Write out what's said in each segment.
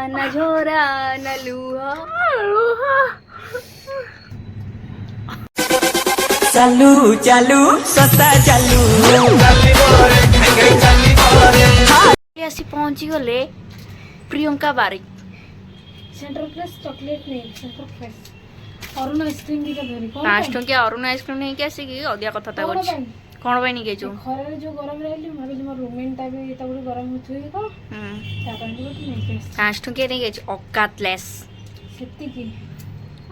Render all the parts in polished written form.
न झोरा न लूहा चालू चालू सस्ता चालू आसी पहुंची गले प्रियंका बारिक सेंटर फ्रेश चॉकलेट नहीं सेंटर फ्रेश अरुण आइसक्रीम की धरी 5 टंकिया अरुण आइसक्रीम नहीं क्या आसिक अधिया कथा कौन कौन भाई कौन भाई नहीं गेचु खरे जो गरम रहली भाभी मोर रूममेट टा भी एता बड़ी गरम होथुई को ता कारण जो नहीं केस 5 टंकिया नहीं गेचु औकातलेस सेत्ती की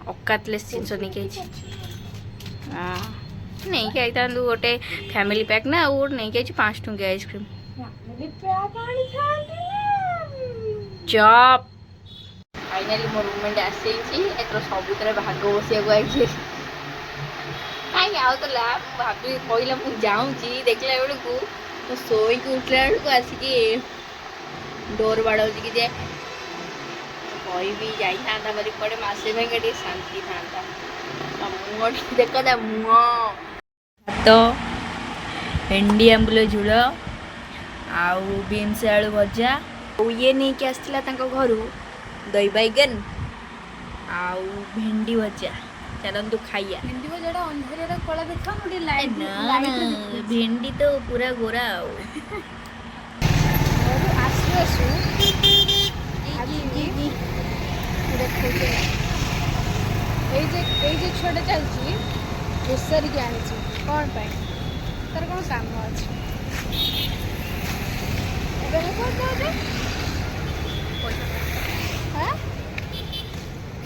औकातलेस जिनस नहीं गेचु नहीं क्या था गोटे फैमिली पैक ना वो नहीं गेचु 5 टंकिया आइसक्रीम फैमिली पैक आनी खाली चॉप फाइनली मोर रूममेट आसी एथर सबुतरे भाग बसिया को आई कहीं आउ तो ला भाभी कहला मुझे जाऊँगी देखला बेलू तो शोक उठला बेलू आसिक डोर बाड़ कि जे कह जाता बड़ी पड़े मसे भाई टे शांति था मुह देख मुह भात भेंडी आंबुल झोल आउ बीन्स आलू भजा ये नहीं कि आसला घर दही बैगन आउ भेंडी भजा चलतु खाइया हिंदी को जड़ा अंधेरे कला देखा मुझे लाइट भेंडी तो पूरा गोरा आसु आसु ये छोटा चलती ग्रोसरी की आनी कौन पाई तार कौन काम अच्छे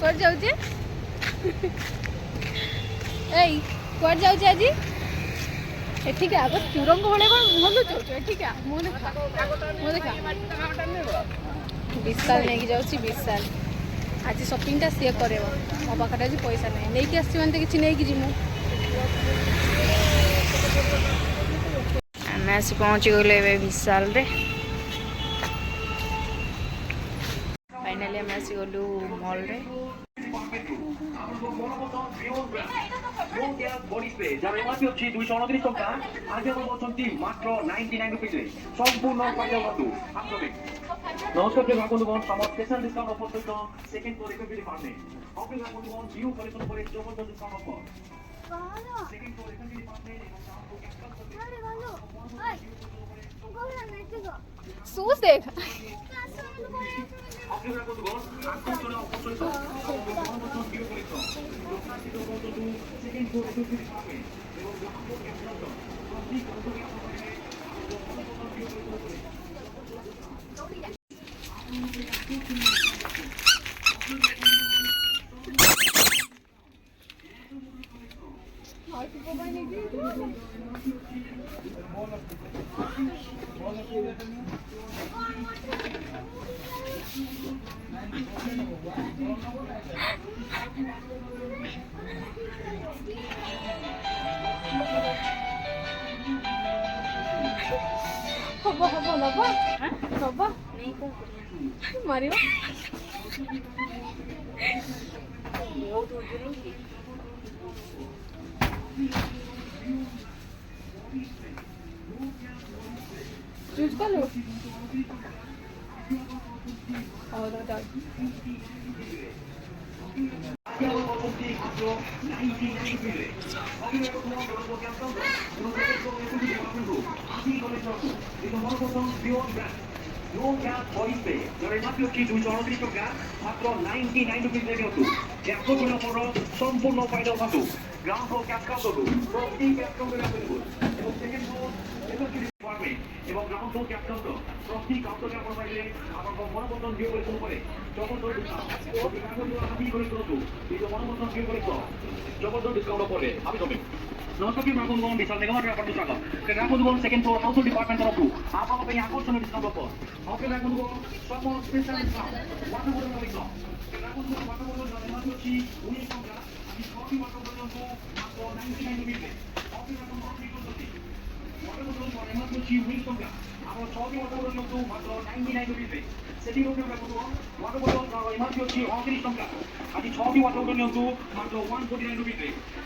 कौन जाऊे एई कौन जाऊे आज एठिक आग तुरंग भाई कौन मुह लुचाऊ एठिक मुह देखा मुह देखा विशाल नहीं जाऊँगी विशाल आज शॉपिंगटा सी कर मो पाखे आज पैसा नहीं नहीं आस किसी नहीं जीमु आम आसी पहुँची गले विशाल रे फाइनाली आम आसी गलु मॉल रे बॉडी स्प्रे जार एमआरपी अच्छी 229 टका आज हम अछंती मात्र 99 रुपीस रे संपूर्ण फायदा बंधु नमस्कार प्रिय बंधुगण समर स्पेशल डिस्काउंट ऑफर सहित second floor economy department office बंधुगण जीरो कलेक्शन पर जबरदस्त discount offer second floor economy department सूस देख ऑफिस बंधुगण आकर्षण ऑफर सहित zero collection second floor economy department हबा हबा लबा हबा नहीं कौन मारियो बहुत उड़ नहीं चूज कर लो और डाल संपूर्ण फायदा उठातु ग्राउंड फ्लोर कैश काउंटर प्रति कैश काउंटर अवेलेबल এবং সেকেন্ড ফ্লোর ডিপার্টমেন্ট এবং গ্রাউন্ড ফ্লোর ক্যাশ কাউন্টার প্রতি কাউন্টারে আপনারা পাইলে আমার মনোবন্ধন ভিউ করে শুরু করে জবরদস্ত ডিসকাউন্ট করে আমি তবে नमस्कार ग्राहक विशाल मेगामार्ट आपको स्वागत ग्राहक सेकंड फ्लोर हाउस डिपार्टमेंट तरफ आपको आकर्षण डिस्काउंट ऑफर ओके ग्राहक सब स्पेशल डिस्काउंट वाटर बोतल डिस्काउंट ग्राहक वाटर बोतल एमआरपी अछि 19 टका আমি 6টি वाटर बोतल মাত্র 99 रुपीस ओके ग्राहक वाटर बोतल एमआरपी अछि 19 टका আমরা 6টি वाटर बोतल মাত্র 99 रुपीस সেটি রূপে গ্রাহক वाटर बोतल एमआरपी अछि 29 टका আজি 6টি वाटर बोतल মাত্র 149 रुपीस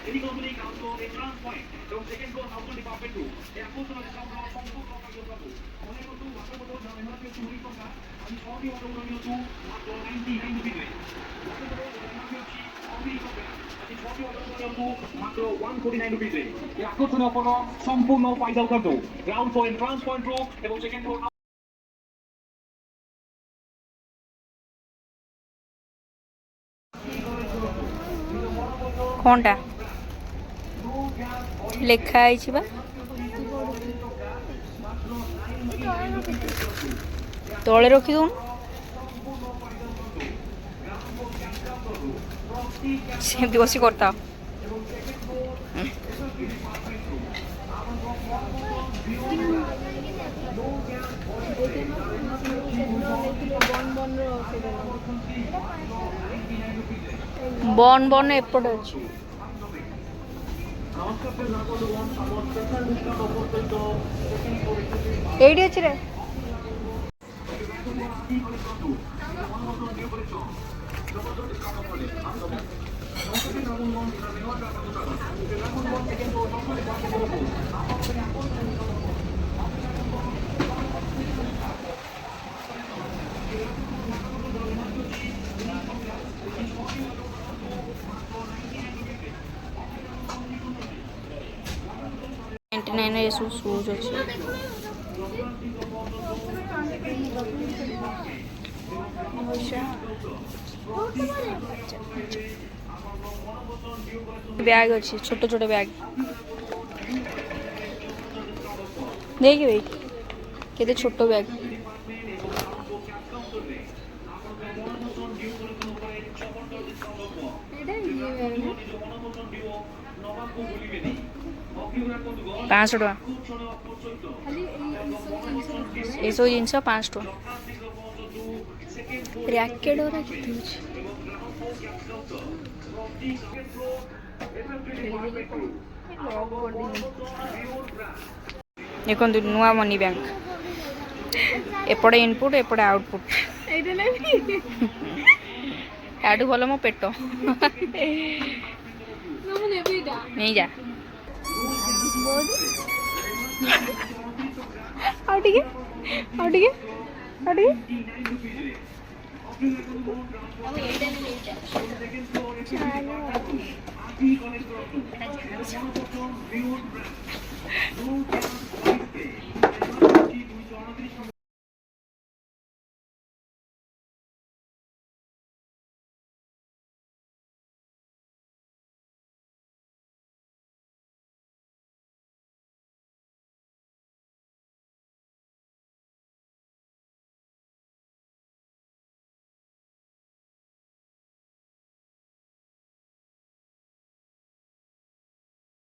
এটি কোম্পানি কাউন্ট রেফারেন্স পয়েন্ট এবং সেকেন্ড ফ্লোর হাউস ডিপার্টমেন্ট এই আকর্ষণ ডিসকাউন্ট সম্পূর্ণ কার্যকর মনে করুন वाटर बोतल एमआरपी अछि 19 टका আজি 6টি वाटर बोतल মাত্র মাত্র 149 রুপিসে এই আকর্ষণীয় পণ্য সম্পূর্ণ ফায়দা উঠান্ত ground floor entrance point row এবং সেকেন্ড ফ্লোর କ'ଣଟା ଲେଖା ହେଇଛି ବା ତଳେ ରଖିଦଉନୁ ସେମିତି ବସି କରିଥାଅ ବନ୍ ବନ୍ ଏପଟେ ଅଛି ଏଇଠି ଅଛି ରେ ये सब शूज अच्छे बैग अच्छे छोटे छोटे बैग देखिए भाई केते छोट बैग पाँच टका ये सब जिन 5 टका रैकेट देखो नुआ मनी बैंक एपटे इनपुट एपटे आउटपुट याडू भल मो पेट नहीं जा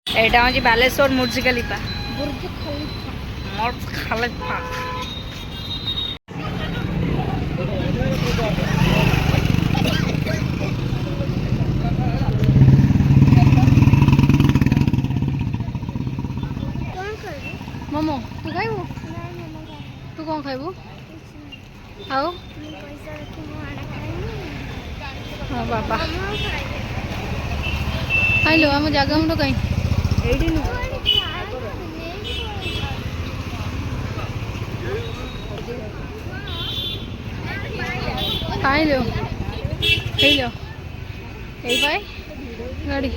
एटा हूँ बालेश्वर बुर्ज खलीफा मोमो तू खाइबू तू कौन खाइबू आओ हाँ बाबा हेलो आम जगह मुंड कहीं खाइलो खाइलो गाड़ी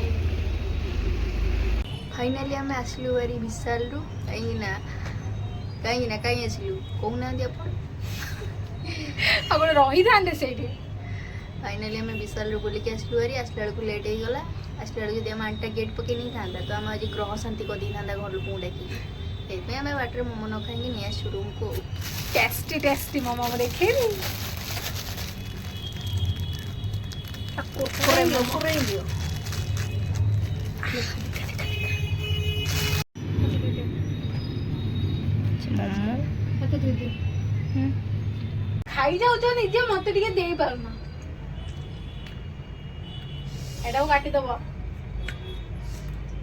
फाइनाली आम आसलु बारी विशाल रु कहीं आसलु कहना आपण रही था फाइनाली आम विशाल रु बोलिक आसलु बारी आसला बेलू लेट हो गला आसला बेलू जब आम आंटा गेट पकई नहीं था तो आम आज ग्रह शांति कर दी था घर लोक डाकी आम बाटर मोमो न खाई नहीं आसु रूम को टेस्टी टेस्टी मोमो देखे खाई जाऊ निजे मत दे पारना एटा काटी दब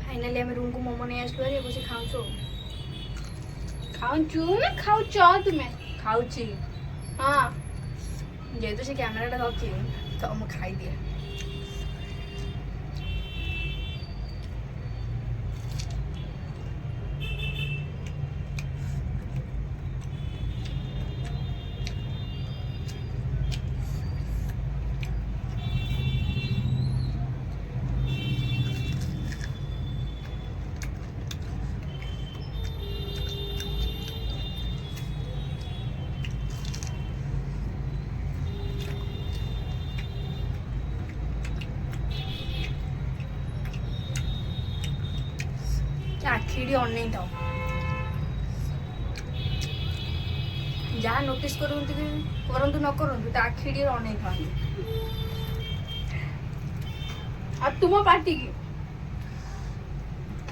फाइनाली आम रूम को मोमो नहीं आसलु बारी बस खाऊचु ना खाऊच तुम्हें खाऊची हाँ जेहेतु से कैमेराटा धरती तो मुझे खाई दिए ଆଖିଟି ଅନେଇ ଥାଉ। ଯାହା ନୋଟିସ୍ କରନ୍ତୁ କି କରନ୍ତୁ ନ କରନ୍ତୁ ତା ଆଖିଟି ଅନେଇ ଥାନ୍ତି। ଆଉ ତୁମ ପାଟିକି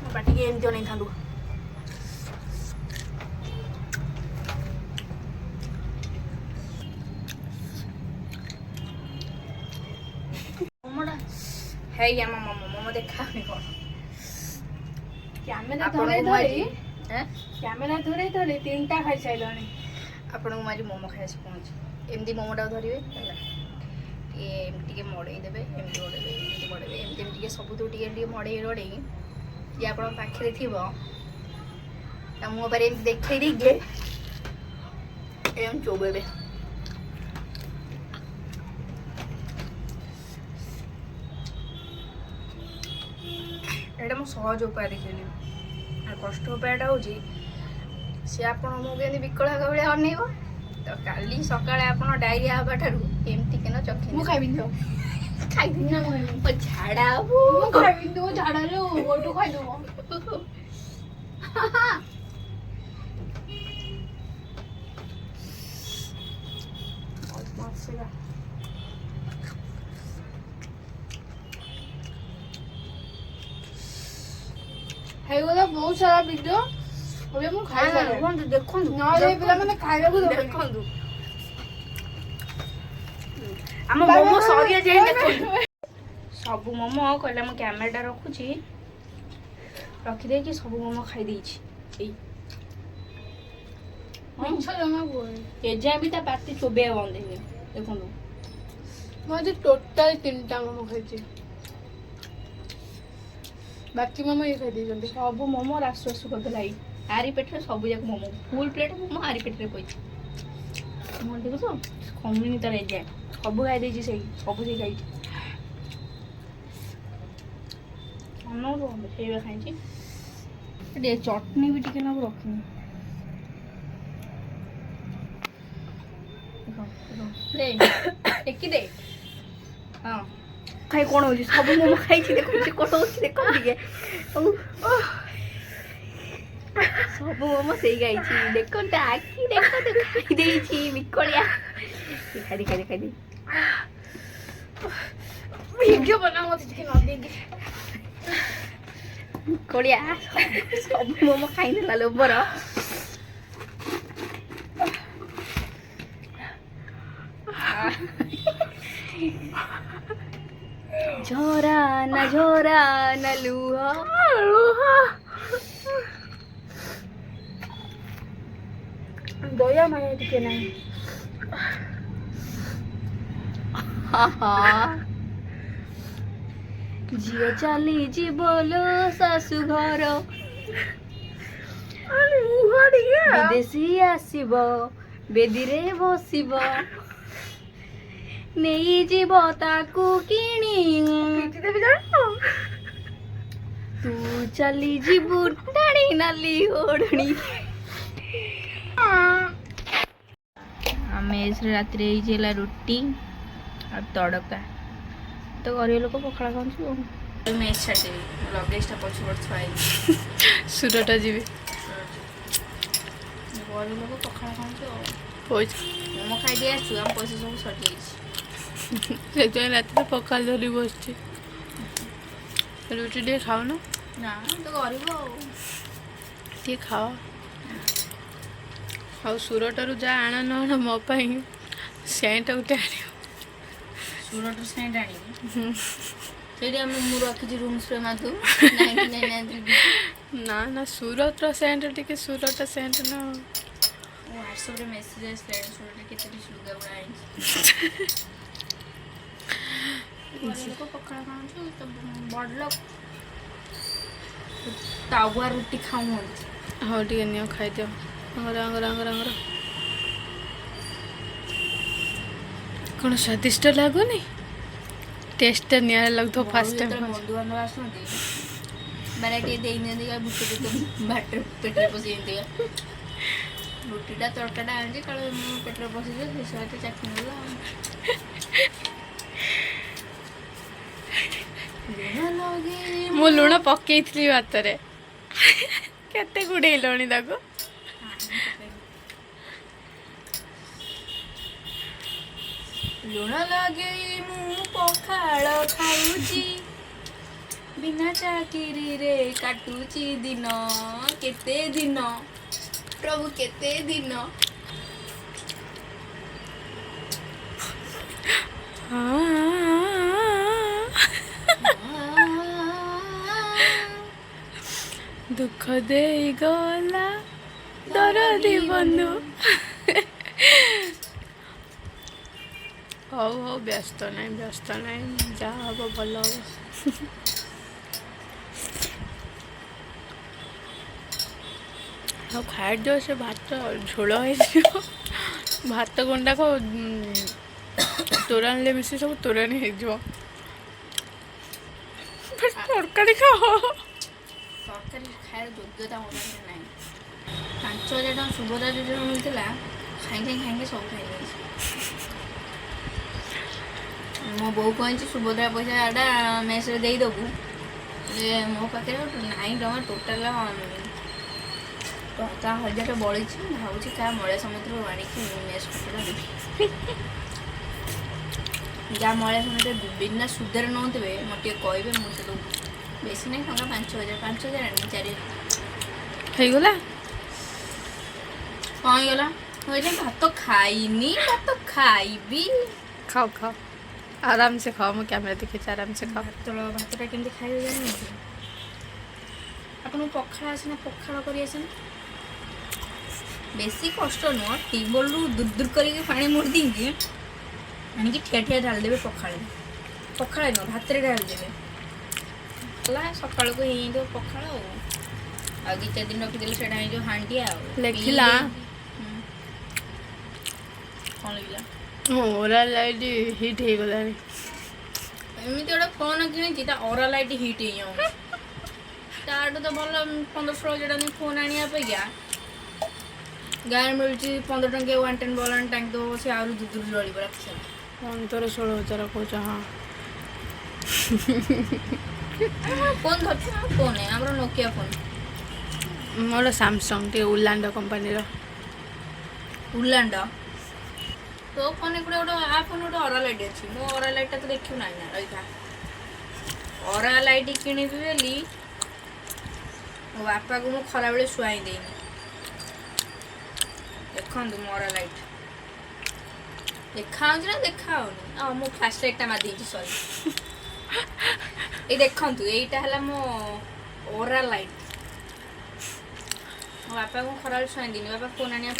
ମୋ ପାଟିକି ଏମିତି ଅନେଇଥାନ୍ତୁ। ମୋମୋଟା ହେଇ ଆମ ମୋମୋ ଦେଖାଉନି କ'ଣ? କ୍ୟାମେରା ଆପଣଙ୍କୁ ମୁଁ ଆଜି କ୍ୟାମେରା ଧରେଇ 3ଟା ଖାଇସାରିଲାଣି। ଆପଣଙ୍କୁ ମୁଁ ଆଜି ମୋମୋ ଖାଇଆସି ପହଞ୍ଚି। ଏମିତି ମୋମୋଟାକୁ ଧରିବେ ହେଲା, ଟିକେ ଏମିତି ଟିକେ ମଡ଼େଇ ଦେବେ, ଏମିତି ମଡ଼େଇବେ, ଏମିତି ମଡ଼େଇବେ, ଏମିତି ଟିକେ ସବୁଥିରୁ ଟିକେ ଟିକେ ମଡ଼େଇ ଯିଏ ଆପଣଙ୍କ ପାଖରେ ଥିବ ତା ମୁହଁ ପାରେ ଏମିତି ଦେଖେଇ ଦେଇକି ଏମିତି ଚୋବେଇବେ। ଏଇଟା ମୁଁ ସହଜ ଉପାୟ ଦେଖେଇଲି। ଆଉ କଷ୍ଟ ଉପାୟଟା ହେଉଛି ସେ ଆପଣ ମୁଁ କେମିତି ବିକଳାଙ୍କ ଭଳିଆ ଅନେଇବ। ତ କାଲି ସକାଳେ ଆପଣ ଡାଇରିଆ ହେବା ଠାରୁ ଏମିତି କେନ ଚଖି ମୁଁ ଖାଇବିନି ତ। ଖାଇଦିନ ନା ମୁଁ ଖାଇବିନି। ଝାଡ଼ା ହବୁ। ମୁଁ ଖାଇବିନି ତୁ ଝାଡ଼ାରେ ଗୋଟୁ ଖାଇଦବ। ହେଇଗଲା ବହୁତ ସାରା ଭିଡ଼ିଓ। ଏବେ ମୁଁ ଖାଇସାରିଲିଣି। ଦେଖନ୍ତୁ ନହେଲେ ଏ ପିଲାମାନେ ଖାଇବାକୁ ଦେବେନି। ଦେଖନ୍ତୁ ଆମ ମୋମୋ ସରିଆ ଯାଇ ଦେଖନ୍ତୁ। ସବୁ ମୋମୋ କହିଲା ମୁଁ କ୍ୟାମେରାଟା ରଖୁଛି, ରଖିଦେଇକି ସବୁ ମୋମୋ ଖାଇ ଦେଇଛି। ଏଇ ମିଛ ଜମା କୁହନି। ଏଯାଏଁ ବି ତା ପାଟି ଚୋବେଇବା ବନ୍ଦ ହେଇନି। ଦେଖନ୍ତୁ ମୁଁ ଆଜି ଟୋଟାଲ 3ଟା ମୋମୋ ଖାଇଛି। ବାକି ମୋମୋ ଇଏ ଖାଇଦେଇଛନ୍ତି। ସବୁ ମୋମୋ ରାସୁ ରାସୁ କରିଦେଲା। ଏଇ ଆରି ପେଟରେ ସବୁ ଯାକ ମୋମୋ, ଫୁଲ ପ୍ଲେଟ୍ ମୋମୋ ଆରି ପେଟରେ ପଇଛି। ମୁଁ ଦେଖୁଛ କମିନି ତାର ଏଯାଏଁ, ସବୁ ଖାଇ ଦେଇଛି। ସବୁ ସେଇ ଖାଇଛି। ସେଇବା ଖାଇଛି। ଟିକେ ଚଟଣି ବି ଟିକେ ନାକୁ ରଖିନି। ଟେକି ଦେ। ହଁ ଖାଇ କ'ଣ ହଉଛି? ସବୁ ମୋମୋ ଖାଇଛି। ଦେଖୁଛି କ'ଣ ହଉଛି ଦେଖ ଟିକେ। ସବୁ ମୋମୋ ସେଇ ଖାଇଛି। ଦେଖନ୍ତୁ ଆଖି ଦେଖନ୍ତୁ ଖାଇ ଦେଇଛି ବିକଳିଆ। ଖାଇ ଭିଡ଼ିଓ ବନା ମତେ ଟିକେ ନ ଦେଇକି। ବିକଳିଆ ସବୁ ମୋମୋ ଖାଇଦେଲା ଲୋଭର। ଝରା ନା ଲୁହ। ଦୟା ମାୟା ଟିକେ ନାହିଁ। ଝିଅ ଚାଲି ଯିବଲୋ ଶାଶୁ ଘର, ବିଦେଶୀ ଆସିବ ବେଦିରେ ବସିବ, ନେଇଯିବ ତାକୁ କିଣି, ତୁ ଚାଲି ଯିବୁ ଟାଣି ନାଲି ଓଢ଼ଣୀ। ଆମେ ରାତିରେ ହେଇଛି ହେଲା ରୁଟି ଆଉ ତଡ଼କା। ତ ଗରିବ ଲୋକ ପଖାଳ ଖାଉଛୁ ଆଉ। ମେସ୍ ଛାଡ଼ିଦେବି, ଲଗେଜଟା ପଛୁ ଥୁଆ ହେଇଛି। ସୁରଟା ଯିବି। ଗରିବ ଲୋକ ପଖାଳ ଖାଉଛୁ ଆଉ। ପଇସା ମୋମୋ ଖାଇଦେଇ ଆସିଛୁ, ଆମ ପଇସା ସବୁ ସରିଯାଇଛି। ସେଥିପାଇଁ ରାତିରେ ପଖାଳ ଧରି ବସିଛି। ରୁଟି ଟିକେ ଖାଉନ। ନା ତ ଗରିବ ଆଉ। ଟିକେ ଖାଅ। ଆଉ ସୁରଟରୁ ଯାହା ଆଣ ନ ଆଣ ମୋ ପାଇଁ ସେଣ୍ଟ ଗୋଟେ ଆଣିବ। ସୁରଟରୁ ସେଣ୍ଟ ଆଣିବି। ସେଇଠି ମୁଁ ରଖିଛି ରୁମ୍ ସ୍ପ୍ରେ ମାଥୁ। ନା ସୁରଟର ସେଣ୍ଟ ଟିକେ ସୁରଟ ସେଣ୍ଟ ନା। ହ୍ୱାଟ୍ସଆପ୍ରେ ମେସେଜ୍ ଆସିଲାଣି ସୁରଟରେ କେତେଟି ଲୁଗା ଗୁଡ଼ା ଆଣିଛି। ଲୋକ ପଖାଳ ଖାଉଛୁ ତ ବଡ଼ ଲୋକ ତାୱା ରୁଟି ଖାଉଛନ୍ତି। ହଉ ଟିକେ ନିଅ ଖାଇଦିଅ। ଆଙ୍ଗର କ'ଣ ସ୍ୱାଦିଷ୍ଟ ଲାଗୁନି? ଟେଷ୍ଟଟା ନିଆରା ଲାଗୁଥିବ ଫାଷ୍ଟ ଟାଇମ୍। ବନ୍ଧୁବାନ୍ଧବ ଆସନ୍ତି ମାନେ ଟିକେ ଦେଇଦିଅନ୍ତି ବୁଟ ବାଟରେ ପେଟରେ ପଶିଯାନ୍ତି। ରୁଟିଟା ତଡ଼କାଟା ଆଣିଛି କାଳେ ମୁଁ ପେଟରେ ପଶିଯିବ ସେ ସହିତ ଚାଖି ନେବ। ମୁଁ ଲୁଣ ପକେଇଥିଲି ଭାତରେ। କେତେ ଗୁଡ଼େଇଲଣି ତାକୁ ଲୁଣ ଲଗେଇ ମୁଁ ପଖାଳ ଖାଉଛି ବିନା ଚାକିରିରେ କାଟୁଛି ଦିନ କେତେ ଦିନ ପ୍ରଭୁ କେତେ ଦିନ ଦୁଃଖ ଦେଇ ଗଲା ଦରଦି ବନ୍ଧୁ ହଉ ହଉ ବ୍ୟସ୍ତ ନାହିଁ ଯାହା ହବ ଭଲ ହବ ଆଉ ଖାଇଦିଅ ସେ ଭାତ ଝୋଳ ହେଇଯିବ ଭାତ ଗୁଣ୍ଡାକ ତୋରାଣୀରେ ମିଶି ସବୁ ତୋରାଣୀ ହେଇଯିବ ତରକାରୀ ଖାଅ ତରକାରୀ ଖାଇବାର ଯୋଗ୍ୟତା ମୋ ପାଖରେ ନାହିଁ 5,000 ଟଙ୍କା ସୁଭଦ୍ରା ଯୋଜନା ମିଳିଥିଲା ସାଙ୍ଗେ ସବୁ ଖାଇଯାଇଛି ମୋ ବୋଉ କହିଛି ସୁଭଦ୍ରା ପଇସାଟା ମେସ୍ରେ ଦେଇଦେବୁ ଯେ ମୋ ପାଖରେ ନାହିଁ ଟଙ୍କା ଟୋଟାଲ ଟଙ୍କା 1,000 ବଳିଛି ଭାବୁଛି କାହା ମଳିଆ ସମୁଦ୍ରରୁ ଆଣିକି ମେସ୍ ଖର୍ଚ୍ଚଟା ଦେବି ଯାହା ମଳିଆ ସମୁଦ୍ର ବିନା ସୁଧରେ ନେଉଥିବେ ମୋତେ ଟିକେ କହିବେ ମୁଁ ସେଠୁ ବେଶୀ ନାହିଁ ଟଙ୍କା 5,000 ଆଣିବି 4,000 ହେଇଗଲା କ'ଣ ହେଇଗଲା ମୁଁ ଏଇଟା ଭାତ ଖାଇନି ଭାତ ଖାଇବି ଖାओ आराम से खाओ मैं कैमरा देखिए आराम से खाओ ଭାତଟା କେମିତି ଖାଇବେ ଜାଣିଛନ୍ତି ଆପଣଙ୍କୁ ପଖାଳ ଆସେ ନା ପଖାଳ କରି ଆସେ ନା ବେଶୀ କଷ୍ଟ ନୁହଁ ଟ୍ୟୁବୱେଲ୍ରୁ ଦୂର କରିକି ପାଣି ମୋଡ଼ି ଦେଇକି ଆଣିକି ଠିଆ ଢାଳିଦେବେ ପଖାଳରେ ନୁହଁ ଭାତରେ ଢାଳିଦେବେ ହେଲା ସକାଳକୁ ହେଇଯିବ ପଖାଳ ଆଉ 2-4 ଦିନ ରଖିଦେଲେ ସେଇଟା ହେଇଯିବ ହାଣ୍ଡିଆ ଆଉ ଲେଖିଲା କ'ଣ ଲେଖିଲା ଓରା ଲାଇଟ୍ ହିଟ୍ ହେଇଗଲାଣି ଏମିତି ଗୋଟେ ଫୋନ୍ କିଣିଛି ତା ଅରା ଲାଇଟ୍ ହିଟ୍ ହେଇଯାଉଛି ତାଠୁ ତ ଭଲ 15-16 ଟଙ୍କା ଫୋନ୍ ଆଣିବା ଅପେକ୍ଷା ଗାଁରେ ମିଳୁଛି 15 ଟଙ୍କିଆ 110 ବଲାଣ ଟାଙ୍କି ଦେବ ସେ ଆହୁରି ଦୂର ଜଳିବ ରାତି ସାରା 15-16 ହଜାର କହୁଛ ହଁ ଫୋନ୍ ଧରିଛୁ ଫୋନ୍ ଆମର ନୋକିଆ ଫୋନ୍ ମୋର ସାମସଙ୍ଗ ଟିକେ ଉଲାଣ୍ଡ କମ୍ପାନୀର ଉଲାଣ୍ଡ ତୋ ଫୋନ୍ ଗୋଟେ ଆ ଫୋନ୍ ଗୋଟେ ଅରା ଲାଇଟ୍ ଅଛି ମୋ ଅରା ଲାଇଟ୍ଟା ତ ଦେଖିବୁ ନାହିଁ ନା ରହିଥା ଅରା ଲାଇଟ୍ କିଣିବି ବୋଲି ମୋ ବାପାକୁ ମୁଁ ଖରାବେଳେ ଶୁଆଇ ଦେଇନି ଦେଖନ୍ତୁ ମୋ ଅରା ଲାଇଟ୍ ଦେଖାଯାଉଛି ନା ଦେଖାଯାଉନି ମୁଁ ଫ୍ଲାସ୍ ଲାଇଟ୍ଟା ମାରିଦେଇଛି ସରି ଏଇ ଦେଖନ୍ତୁ ଏଇଟା ହେଲା ମୋ ଅରା ଲାଇଟ୍ ମୋ ବାପାକୁ ଖରାବେଳେ ଶୁଆଇ ଦେଇନି ବାପା ଫୋନ୍ ଆଣିବା